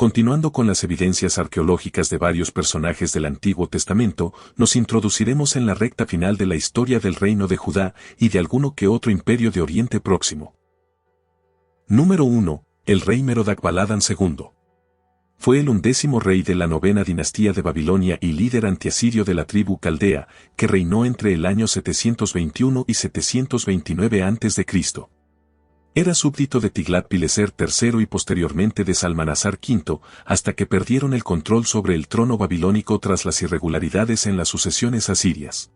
Continuando con las evidencias arqueológicas de varios personajes del Antiguo Testamento, nos introduciremos en la recta final de la historia del reino de Judá y de alguno que otro imperio de Oriente Próximo. Número 1. El rey Merodach-Baladan II. Fue el 11º rey de la 9ª dinastía de Babilonia y líder antiasirio de la tribu caldea, que reinó entre el año 721 y 729 a.C. Era súbdito de Tiglat-Pileser III y posteriormente de Salmanasar V, hasta que perdieron el control sobre el trono babilónico tras las irregularidades en las sucesiones asirias.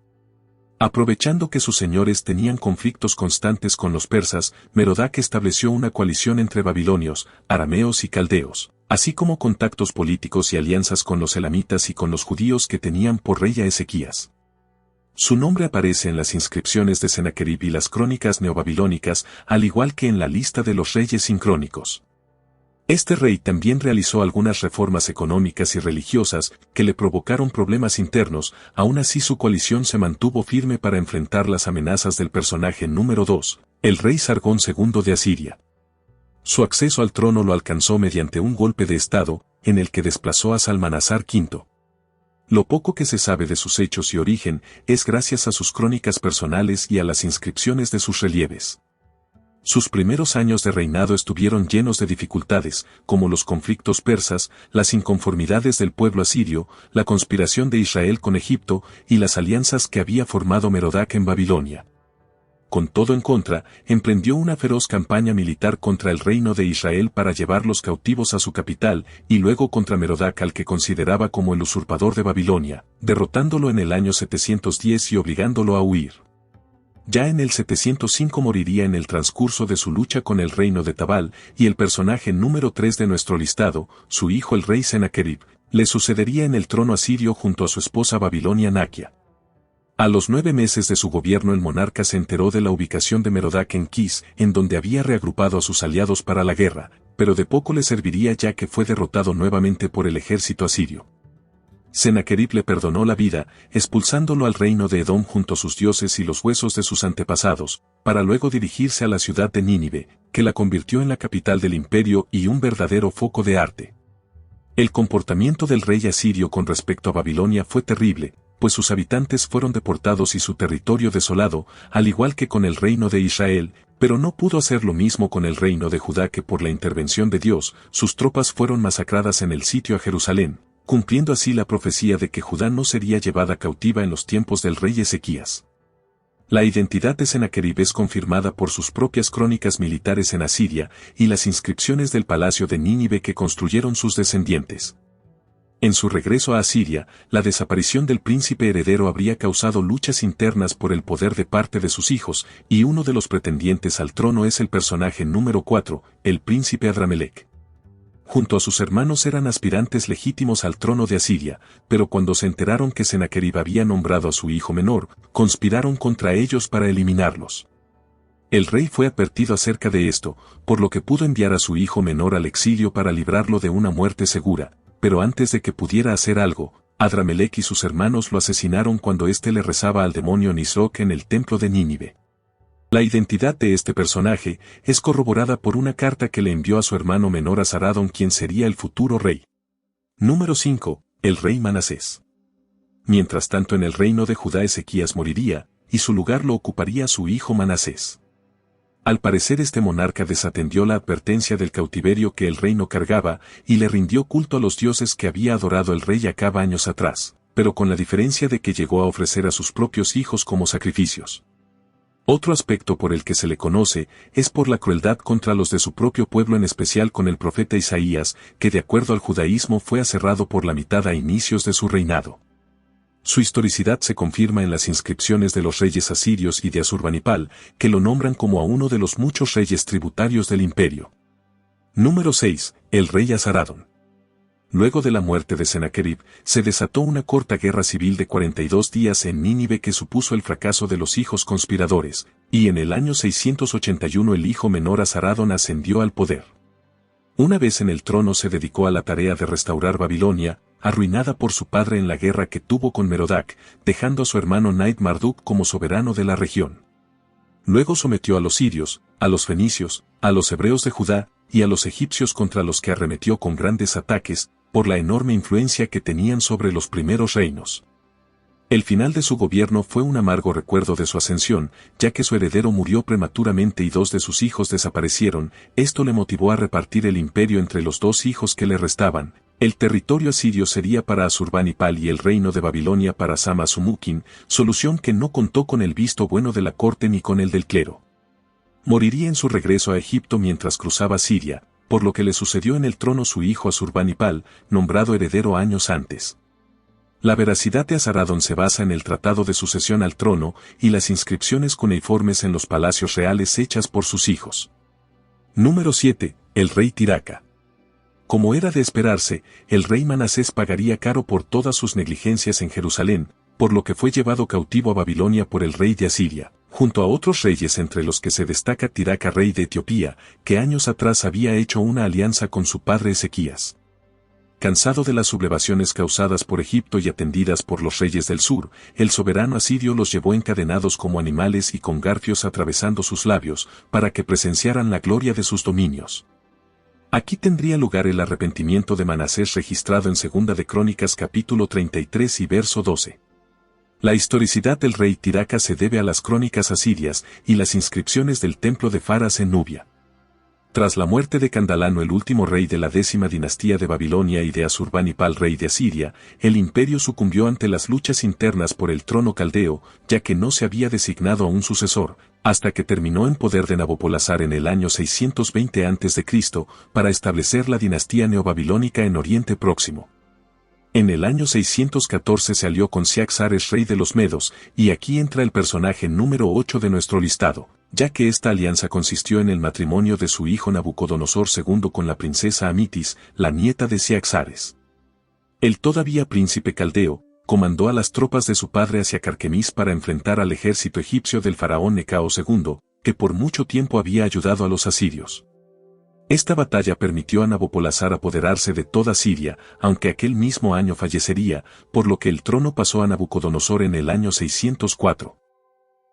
Aprovechando que sus señores tenían conflictos constantes con los persas, Merodach estableció una coalición entre babilonios, arameos y caldeos, así como contactos políticos y alianzas con los elamitas y con los judíos que tenían por rey a Ezequías. Su nombre aparece en las inscripciones de Sennacherib y las crónicas neobabilónicas, al igual que en la lista de los reyes sincrónicos. Este rey también realizó algunas reformas económicas y religiosas que le provocaron problemas internos, aún así su coalición se mantuvo firme para enfrentar las amenazas del personaje número 2, el rey Sargón II de Asiria. Su acceso al trono lo alcanzó mediante un golpe de estado, en el que desplazó a Salmanasar V. Lo poco que se sabe de sus hechos y origen es gracias a sus crónicas personales y a las inscripciones de sus relieves. Sus primeros años de reinado estuvieron llenos de dificultades, como los conflictos persas, las inconformidades del pueblo asirio, la conspiración de Israel con Egipto y las alianzas que había formado Merodach en Babilonia. Con todo en contra, emprendió una feroz campaña militar contra el reino de Israel para llevar los cautivos a su capital, y luego contra Merodach al que consideraba como el usurpador de Babilonia, derrotándolo en el año 710 y obligándolo a huir. Ya en el 705 moriría en el transcurso de su lucha con el reino de Tabal, y el personaje número 3 de nuestro listado, su hijo el rey Sennacherib, le sucedería en el trono asirio junto a su esposa Babilonia Nakia. A los 9 meses de su gobierno el monarca se enteró de la ubicación de Merodach en Kis, en donde había reagrupado a sus aliados para la guerra, pero de poco le serviría ya que fue derrotado nuevamente por el ejército asirio. Sennacherib le perdonó la vida, expulsándolo al reino de Edom junto a sus dioses y los huesos de sus antepasados, para luego dirigirse a la ciudad de Nínive, que la convirtió en la capital del imperio y un verdadero foco de arte. El comportamiento del rey asirio con respecto a Babilonia fue terrible, pues sus habitantes fueron deportados y su territorio desolado, al igual que con el reino de Israel, pero no pudo hacer lo mismo con el reino de Judá que por la intervención de Dios, sus tropas fueron masacradas en el sitio a Jerusalén, cumpliendo así la profecía de que Judá no sería llevada cautiva en los tiempos del rey Ezequías. La identidad de Sennacherib es confirmada por sus propias crónicas militares en Asiria y las inscripciones del palacio de Nínive que construyeron sus descendientes. En su regreso a Asiria, la desaparición del príncipe heredero habría causado luchas internas por el poder de parte de sus hijos, y uno de los pretendientes al trono es el personaje número 4, el príncipe Adramelech. Junto a sus hermanos eran aspirantes legítimos al trono de Asiria, pero cuando se enteraron que Sennacherib había nombrado a su hijo menor, conspiraron contra ellos para eliminarlos. El rey fue advertido acerca de esto, por lo que pudo enviar a su hijo menor al exilio para librarlo de una muerte segura, pero antes de que pudiera hacer algo, Adramelech y sus hermanos lo asesinaron cuando éste le rezaba al demonio Nisroch en el templo de Nínive. La identidad de este personaje es corroborada por una carta que le envió a su hermano menor Asaradón, quien sería el futuro rey. Número 5. El rey Manasés. Mientras tanto en el reino de Judá Ezequías moriría, y su lugar lo ocuparía su hijo Manasés. Al parecer este monarca desatendió la advertencia del cautiverio que el reino cargaba, y le rindió culto a los dioses que había adorado el rey Acab años atrás, pero con la diferencia de que llegó a ofrecer a sus propios hijos como sacrificios. Otro aspecto por el que se le conoce es por la crueldad contra los de su propio pueblo, en especial con el profeta Isaías, que de acuerdo al judaísmo fue aserrado por la mitad a inicios de su reinado. Su historicidad se confirma en las inscripciones de los reyes asirios y de Asurbanipal, que lo nombran como a uno de los muchos reyes tributarios del imperio. Número 6. El rey Asaradón. Luego de la muerte de Sennacherib, se desató una corta guerra civil de 42 días en Nínive que supuso el fracaso de los hijos conspiradores, y en el año 681 el hijo menor Asaradón ascendió al poder. Una vez en el trono se dedicó a la tarea de restaurar Babilonia, arruinada por su padre en la guerra que tuvo con Merodach, dejando a su hermano Nait-Marduk como soberano de la región. Luego sometió a los sirios, a los fenicios, a los hebreos de Judá, y a los egipcios contra los que arremetió con grandes ataques, por la enorme influencia que tenían sobre los primeros reinos. El final de su gobierno fue un amargo recuerdo de su ascensión, ya que su heredero murió prematuramente y 2 de sus hijos desaparecieron. Esto le motivó a repartir el imperio entre los 2 hijos que le restaban. El territorio asirio sería para Asurbanipal y el reino de Babilonia para Sama-Sumukin, solución que no contó con el visto bueno de la corte ni con el del clero. Moriría en su regreso a Egipto mientras cruzaba Siria, por lo que le sucedió en el trono su hijo Asurbanipal, nombrado heredero años antes. La veracidad de Asaradón se basa en el tratado de sucesión al trono y las inscripciones cuneiformes en los palacios reales hechas por sus hijos. Número 7. El rey Tiraka. Como era de esperarse, el rey Manasés pagaría caro por todas sus negligencias en Jerusalén, por lo que fue llevado cautivo a Babilonia por el rey de Asiria, junto a otros reyes entre los que se destaca Tiraka, rey de Etiopía, que años atrás había hecho una alianza con su padre Ezequías. Cansado de las sublevaciones causadas por Egipto y atendidas por los reyes del sur, el soberano asirio los llevó encadenados como animales y con garfios atravesando sus labios, para que presenciaran la gloria de sus dominios. Aquí tendría lugar el arrepentimiento de Manasés registrado en 2 de Crónicas capítulo 33 y verso 12. La historicidad del rey Tiraka se debe a las crónicas asirias y las inscripciones del templo de Faras en Nubia. Tras la muerte de Candalano, el último rey de la 10ª dinastía de Babilonia, y de Asurbanipal, rey de Asiria, el imperio sucumbió ante las luchas internas por el trono caldeo, ya que no se había designado a un sucesor, hasta que terminó en poder de Nabopolassar en el año 620 a.C., para establecer la dinastía neobabilónica en Oriente Próximo. En el año 614 se alió con Ciaxares, rey de los Medos, y aquí entra el personaje número 8 de nuestro listado, ya que esta alianza consistió en el matrimonio de su hijo Nabucodonosor II con la princesa Amitis, la nieta de Ciaxares. El todavía príncipe caldeo, comandó a las tropas de su padre hacia Carquemis para enfrentar al ejército egipcio del faraón Necao II, que por mucho tiempo había ayudado a los asirios. Esta batalla permitió a Nabopolassar apoderarse de toda Siria, aunque aquel mismo año fallecería, por lo que el trono pasó a Nabucodonosor en el año 604.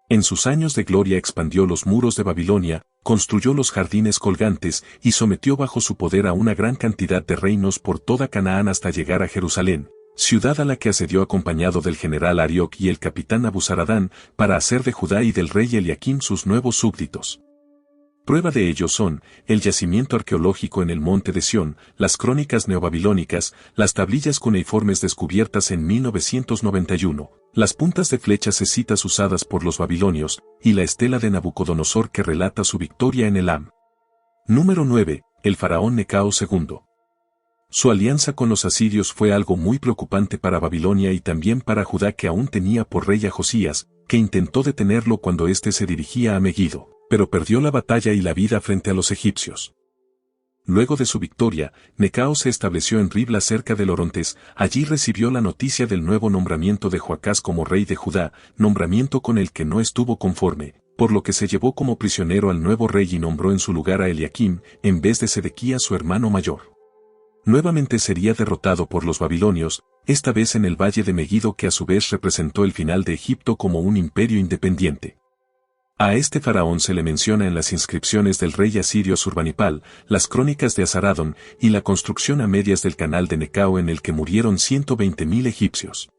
En sus años de gloria expandió los muros de Babilonia, construyó los jardines colgantes y sometió bajo su poder a una gran cantidad de reinos por toda Canaán hasta llegar a Jerusalén, ciudad a la que asedió acompañado del general Arioc y el capitán Nabuzaradán, para hacer de Judá y del rey Eliaquim sus nuevos súbditos. Prueba de ello son, el yacimiento arqueológico en el monte de Sión, las crónicas neobabilónicas, las tablillas cuneiformes descubiertas en 1991, las puntas de flechas escitas usadas por los babilonios, y la estela de Nabucodonosor que relata su victoria en Elam. Número 9. El faraón Necao II. Su alianza con los asirios fue algo muy preocupante para Babilonia y también para Judá, que aún tenía por rey a Josías, que intentó detenerlo cuando éste se dirigía a Megido, pero perdió la batalla y la vida frente a los egipcios. Luego de su victoria, Necao se estableció en Ribla cerca del Orontes. Allí recibió la noticia del nuevo nombramiento de Joacás como rey de Judá, nombramiento con el que no estuvo conforme, por lo que se llevó como prisionero al nuevo rey y nombró en su lugar a Eliaquim, en vez de Sedequías, su hermano mayor. Nuevamente sería derrotado por los babilonios, esta vez en el valle de Megido, que a su vez representó el final de Egipto como un imperio independiente. A este faraón se le menciona en las inscripciones del rey asirio Asurbanipal, las crónicas de Asaradón y la construcción a medias del canal de Necao, en el que murieron 120.000 egipcios.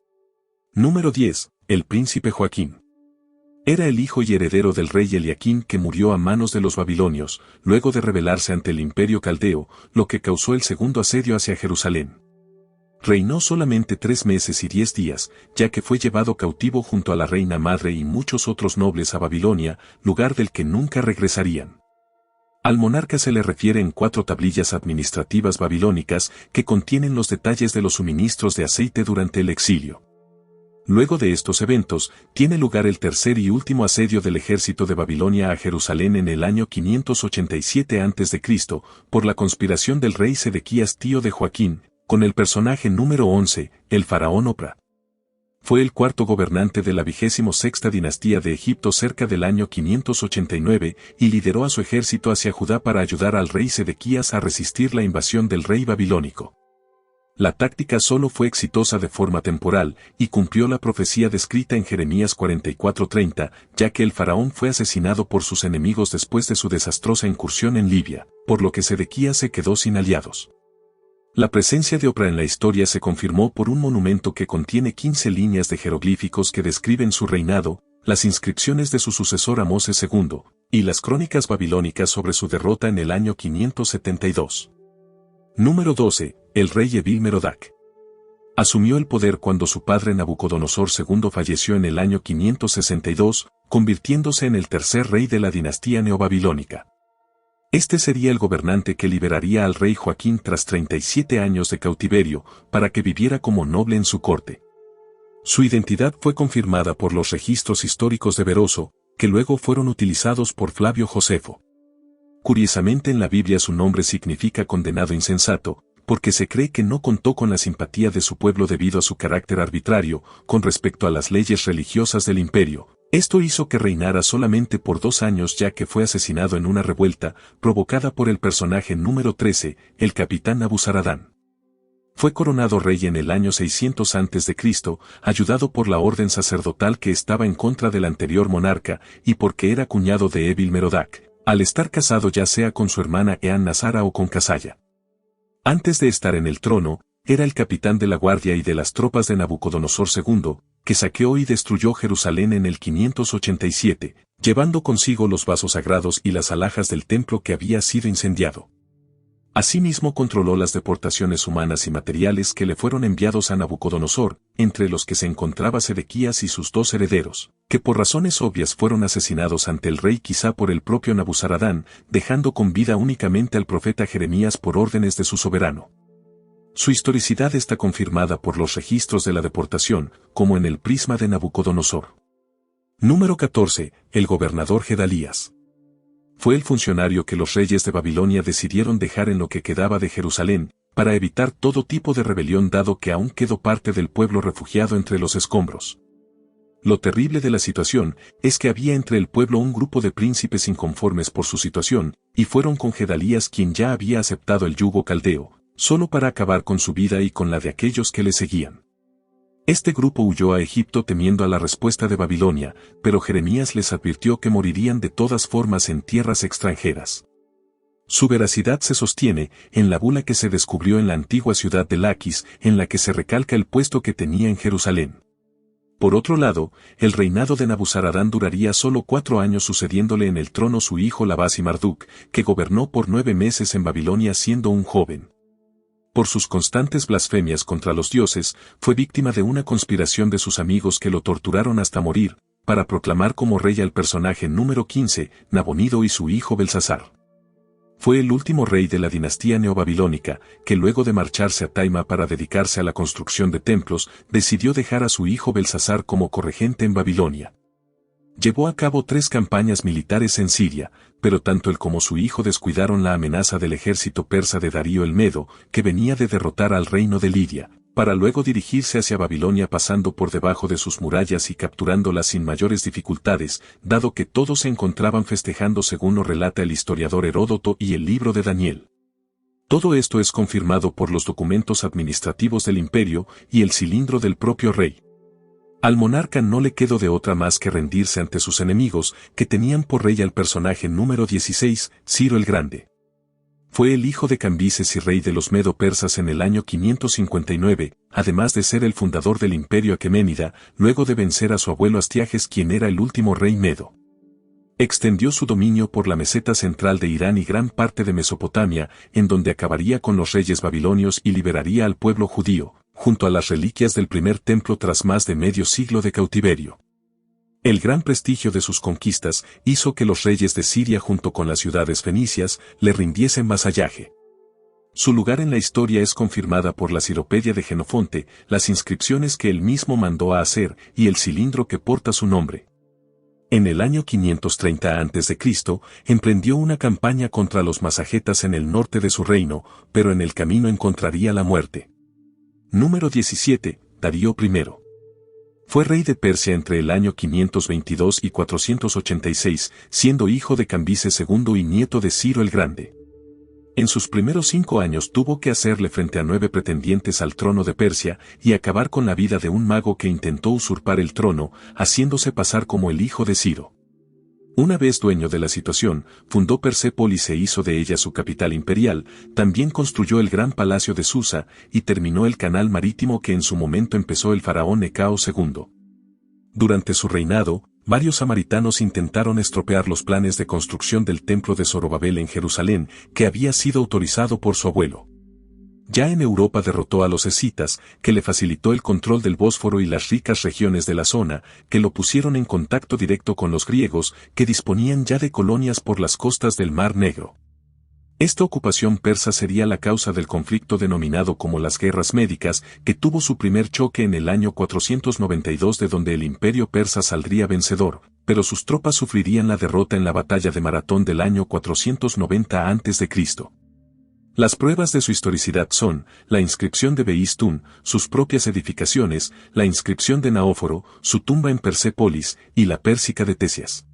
Número 10. El príncipe Joaquín. Era el hijo y heredero del rey Eliaquim, que murió a manos de los babilonios, luego de rebelarse ante el imperio caldeo, lo que causó el segundo asedio hacia Jerusalén. Reinó solamente 3 meses y 10 días, ya que fue llevado cautivo junto a la reina madre y muchos otros nobles a Babilonia, lugar del que nunca regresarían. Al monarca se le refiere en 4 tablillas administrativas babilónicas que contienen los detalles de los suministros de aceite durante el exilio. Luego de estos eventos, tiene lugar el tercer y último asedio del ejército de Babilonia a Jerusalén en el año 587 a.C., por la conspiración del rey Sedequías, tío de Joaquín, con el personaje número 11, el faraón Opra. Fue el cuarto gobernante de la 26ª dinastía de Egipto cerca del año 589 y lideró a su ejército hacia Judá para ayudar al rey Sedequías a resistir la invasión del rey babilónico. La táctica solo fue exitosa de forma temporal y cumplió la profecía descrita en Jeremías 44:30, ya que el faraón fue asesinado por sus enemigos después de su desastrosa incursión en Libia, por lo que Sedequías se quedó sin aliados. La presencia de Oprah en la historia se confirmó por un monumento que contiene 15 líneas de jeroglíficos que describen su reinado, las inscripciones de su sucesor Amoses II, y las crónicas babilónicas sobre su derrota en el año 572. Número 12. El rey Evil-Merodach. Asumió el poder cuando su padre Nabucodonosor II falleció en el año 562, convirtiéndose en el tercer rey de la dinastía neobabilónica. Este sería el gobernante que liberaría al rey Joaquín tras 37 años de cautiverio, para que viviera como noble en su corte. Su identidad fue confirmada por los registros históricos de Beroso, que luego fueron utilizados por Flavio Josefo. Curiosamente en la Biblia su nombre significa condenado insensato, porque se cree que no contó con la simpatía de su pueblo debido a su carácter arbitrario con respecto a las leyes religiosas del imperio. Esto hizo que reinara solamente por 2 años ya que fue asesinado en una revuelta provocada por el personaje número 13, el capitán Nabuzaradán. Fue coronado rey en el año 600 a.C., ayudado por la orden sacerdotal que estaba en contra del anterior monarca y porque era cuñado de Evil-Merodach, al estar casado ya sea con su hermana Ean-Nasara o con Casaya. Antes de estar en el trono, era el capitán de la guardia y de las tropas de Nabucodonosor II, que saqueó y destruyó Jerusalén en el 587, llevando consigo los vasos sagrados y las alhajas del templo que había sido incendiado. Asimismo controló las deportaciones humanas y materiales que le fueron enviados a Nabucodonosor, entre los que se encontraba Sedequías y sus 2 herederos, que por razones obvias fueron asesinados ante el rey quizá por el propio Nabuzaradán, dejando con vida únicamente al profeta Jeremías por órdenes de su soberano. Su historicidad está confirmada por los registros de la deportación, como en el prisma de Nabucodonosor. Número 14. El gobernador Gedalías. Fue el funcionario que los reyes de Babilonia decidieron dejar en lo que quedaba de Jerusalén, para evitar todo tipo de rebelión dado que aún quedó parte del pueblo refugiado entre los escombros. Lo terrible de la situación es que había entre el pueblo un grupo de príncipes inconformes por su situación, y fueron con Gedalías quien ya había aceptado el yugo caldeo, solo para acabar con su vida y con la de aquellos que le seguían. Este grupo huyó a Egipto temiendo a la respuesta de Babilonia, pero Jeremías les advirtió que morirían de todas formas en tierras extranjeras. Su veracidad se sostiene en la bula que se descubrió en la antigua ciudad de Laquis, en la que se recalca el puesto que tenía en Jerusalén. Por otro lado, el reinado de Nabuzaradán duraría solo 4 años sucediéndole en el trono su hijo Labás-y-Marduk, que gobernó por 9 meses en Babilonia siendo un joven. Por sus constantes blasfemias contra los dioses, fue víctima de una conspiración de sus amigos que lo torturaron hasta morir, para proclamar como rey al personaje número 15, Nabonido y su hijo Belsasar. Fue el último rey de la dinastía neobabilónica, que luego de marcharse a Taima para dedicarse a la construcción de templos, decidió dejar a su hijo Belsasar como corregente en Babilonia. Llevó a cabo 3 campañas militares en Siria, pero tanto él como su hijo descuidaron la amenaza del ejército persa de Darío el Medo, que venía de derrotar al reino de Lidia, para luego dirigirse hacia Babilonia pasando por debajo de sus murallas y capturándolas sin mayores dificultades, dado que todos se encontraban festejando según lo relata el historiador Heródoto y el libro de Daniel. Todo esto es confirmado por los documentos administrativos del imperio y el cilindro del propio rey. Al monarca no le quedó de otra más que rendirse ante sus enemigos, que tenían por rey al personaje número 16, Ciro el Grande. Fue el hijo de Cambises y rey de los Medo-Persas en el año 559, además de ser el fundador del imperio aqueménida, luego de vencer a su abuelo Astiages quien era el último rey medo. Extendió su dominio por la meseta central de Irán y gran parte de Mesopotamia, en donde acabaría con los reyes babilonios y liberaría al pueblo judío, junto a las reliquias del primer templo tras más de medio siglo de cautiverio. El gran prestigio de sus conquistas hizo que los reyes de Siria junto con las ciudades fenicias le rindiesen vasallaje. Su lugar en la historia es confirmada por la Ciropedia de Genofonte, las inscripciones que él mismo mandó a hacer y el cilindro que porta su nombre. En el año 530 a.C., emprendió una campaña contra los masagetas en el norte de su reino, pero en el camino encontraría la muerte. Número 17. Darío I. Fue rey de Persia entre el año 522 y 486, siendo hijo de Cambises II y nieto de Ciro el Grande. En sus primeros 5 años tuvo que hacerle frente a 9 pretendientes al trono de Persia y acabar con la vida de un mago que intentó usurpar el trono, haciéndose pasar como el hijo de Ciro. Una vez dueño de la situación, fundó Persépolis e hizo de ella su capital imperial, también construyó el gran palacio de Susa y terminó el canal marítimo que en su momento empezó el faraón Necao II. Durante su reinado, varios samaritanos intentaron estropear los planes de construcción del templo de Zorobabel en Jerusalén, que había sido autorizado por su abuelo. Ya en Europa derrotó a los escitas, que le facilitó el control del Bósforo y las ricas regiones de la zona, que lo pusieron en contacto directo con los griegos, que disponían ya de colonias por las costas del Mar Negro. Esta ocupación persa sería la causa del conflicto denominado como las Guerras Médicas, que tuvo su primer choque en el año 492 de donde el imperio persa saldría vencedor, pero sus tropas sufrirían la derrota en la batalla de Maratón del año 490 a.C. Las pruebas de su historicidad son, la inscripción de Behistún, sus propias edificaciones, la inscripción de Naóforo, su tumba en Persépolis, y la Pérsica de Tesias.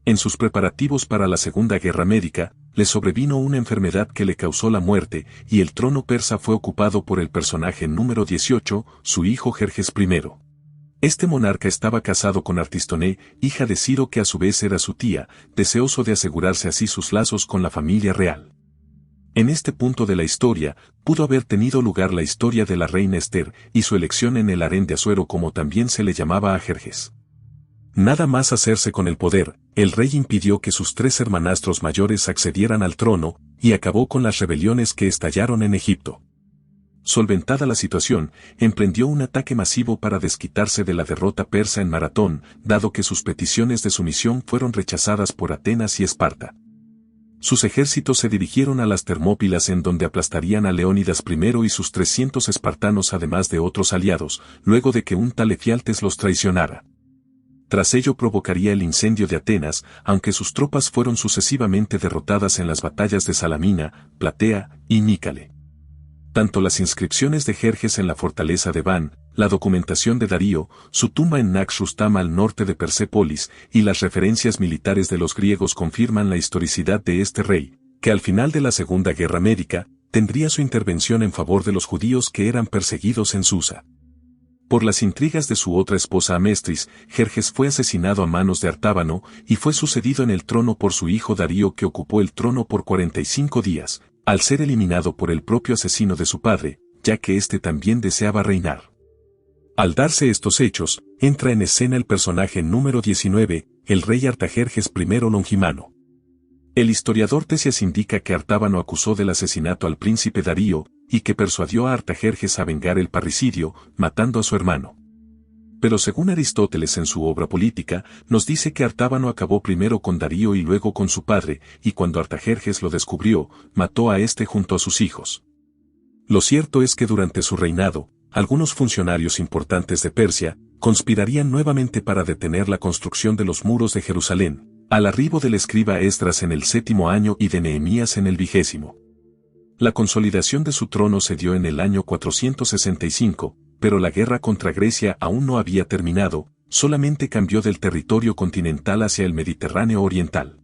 En sus preparativos para la Segunda Guerra Médica, le sobrevino una enfermedad que le causó la muerte, y el trono persa fue ocupado por el personaje número 18, su hijo Jerjes I. Este monarca estaba casado con Artistoné, hija de Ciro que a su vez era su tía, deseoso de asegurarse así sus lazos con la familia real. En este punto de la historia, pudo haber tenido lugar la historia de la reina Esther y su elección en el harén de Asuero como también se le llamaba a Jerjes. Nada más hacerse con el poder, el rey impidió que sus 3 hermanastros mayores accedieran al trono, y acabó con las rebeliones que estallaron en Egipto. Solventada la situación, emprendió un ataque masivo para desquitarse de la derrota persa en Maratón, dado que sus peticiones de sumisión fueron rechazadas por Atenas y Esparta. Sus ejércitos se dirigieron a las Termópilas en donde aplastarían a Leónidas I y sus 300 espartanos además de otros aliados, luego de que un tal Efialtes los traicionara. Tras ello provocaría el incendio de Atenas, aunque sus tropas fueron sucesivamente derrotadas en las batallas de Salamina, Platea y Nícale. Tanto las inscripciones de Jerjes en la fortaleza de Van, la documentación de Darío, su tumba en Naxxustam al norte de Persépolis, y las referencias militares de los griegos confirman la historicidad de este rey, que al final de la Segunda Guerra Médica, tendría su intervención en favor de los judíos que eran perseguidos en Susa. Por las intrigas de su otra esposa Amestris, Jerjes fue asesinado a manos de Artábano y fue sucedido en el trono por su hijo Darío que ocupó el trono por 45 días, al ser eliminado por el propio asesino de su padre, ya que éste también deseaba reinar. Al darse estos hechos, entra en escena el personaje número 19, el rey Artajerjes I Longimano. El historiador Tesias indica que Artábano acusó del asesinato al príncipe Darío, y que persuadió a Artajerjes a vengar el parricidio, matando a su hermano. Pero según Aristóteles en su obra política, nos dice que Artábano acabó primero con Darío y luego con su padre, y cuando Artajerjes lo descubrió, mató a este junto a sus hijos. Lo cierto es que durante su reinado, algunos funcionarios importantes de Persia, conspirarían nuevamente para detener la construcción de los muros de Jerusalén, al arribo del escriba Esdras en el 7º año y de Nehemías en el 20º. La consolidación de su trono se dio en el año 465, pero la guerra contra Grecia aún no había terminado, solamente cambió del territorio continental hacia el Mediterráneo oriental.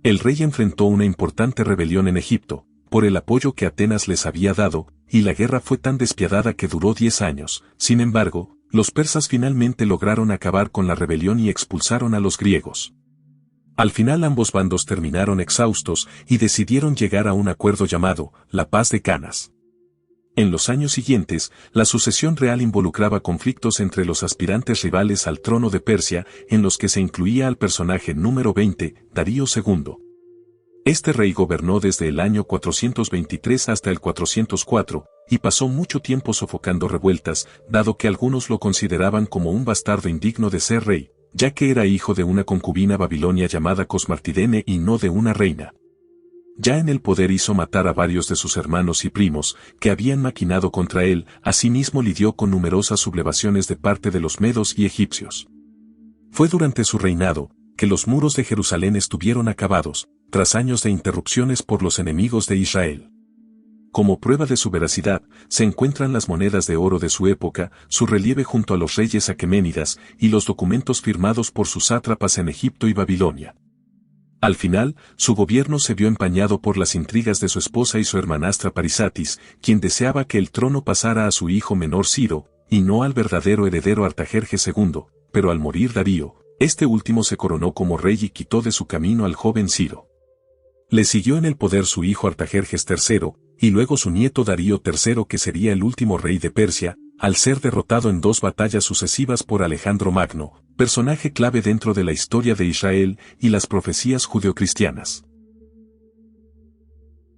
El rey enfrentó una importante rebelión en Egipto, por el apoyo que Atenas les había dado, y la guerra fue tan despiadada que duró 10 años. Sin embargo, los persas finalmente lograron acabar con la rebelión y expulsaron a los griegos. Al final ambos bandos terminaron exhaustos y decidieron llegar a un acuerdo llamado la Paz de Canas. En los años siguientes, la sucesión real involucraba conflictos entre los aspirantes rivales al trono de Persia, en los que se incluía al personaje número 20, Darío II. Este rey gobernó desde el año 423 hasta el 404, y pasó mucho tiempo sofocando revueltas, dado que algunos lo consideraban como un bastardo indigno de ser rey, ya que era hijo de una concubina babilonia llamada Cosmartidene y no de una reina. Ya en el poder hizo matar a varios de sus hermanos y primos, que habían maquinado contra él, asimismo lidió con numerosas sublevaciones de parte de los medos y egipcios. Fue durante su reinado, que los muros de Jerusalén estuvieron acabados, tras años de interrupciones por los enemigos de Israel. Como prueba de su veracidad, se encuentran las monedas de oro de su época, su relieve junto a los reyes aqueménidas y los documentos firmados por sus sátrapas en Egipto y Babilonia. Al final, su gobierno se vio empañado por las intrigas de su esposa y su hermanastra Parisatis, quien deseaba que el trono pasara a su hijo menor Ciro, y no al verdadero heredero Artajerjes II, pero al morir Darío, este último se coronó como rey y quitó de su camino al joven Ciro. Le siguió en el poder su hijo Artajerjes III, y luego su nieto Darío III, que sería el último rey de Persia, al ser derrotado en 2 batallas sucesivas por Alejandro Magno, personaje clave dentro de la historia de Israel y las profecías judeocristianas.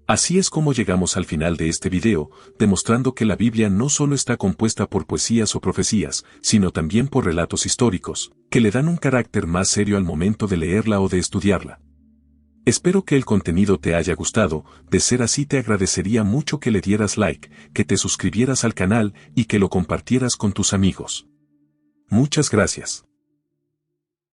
Así es como llegamos al final de este video, demostrando que la Biblia no solo está compuesta por poesías o profecías, sino también por relatos históricos, que le dan un carácter más serio al momento de leerla o de estudiarla. Espero que el contenido te haya gustado, de ser así te agradecería mucho que le dieras like, que te suscribieras al canal y que lo compartieras con tus amigos. Muchas gracias.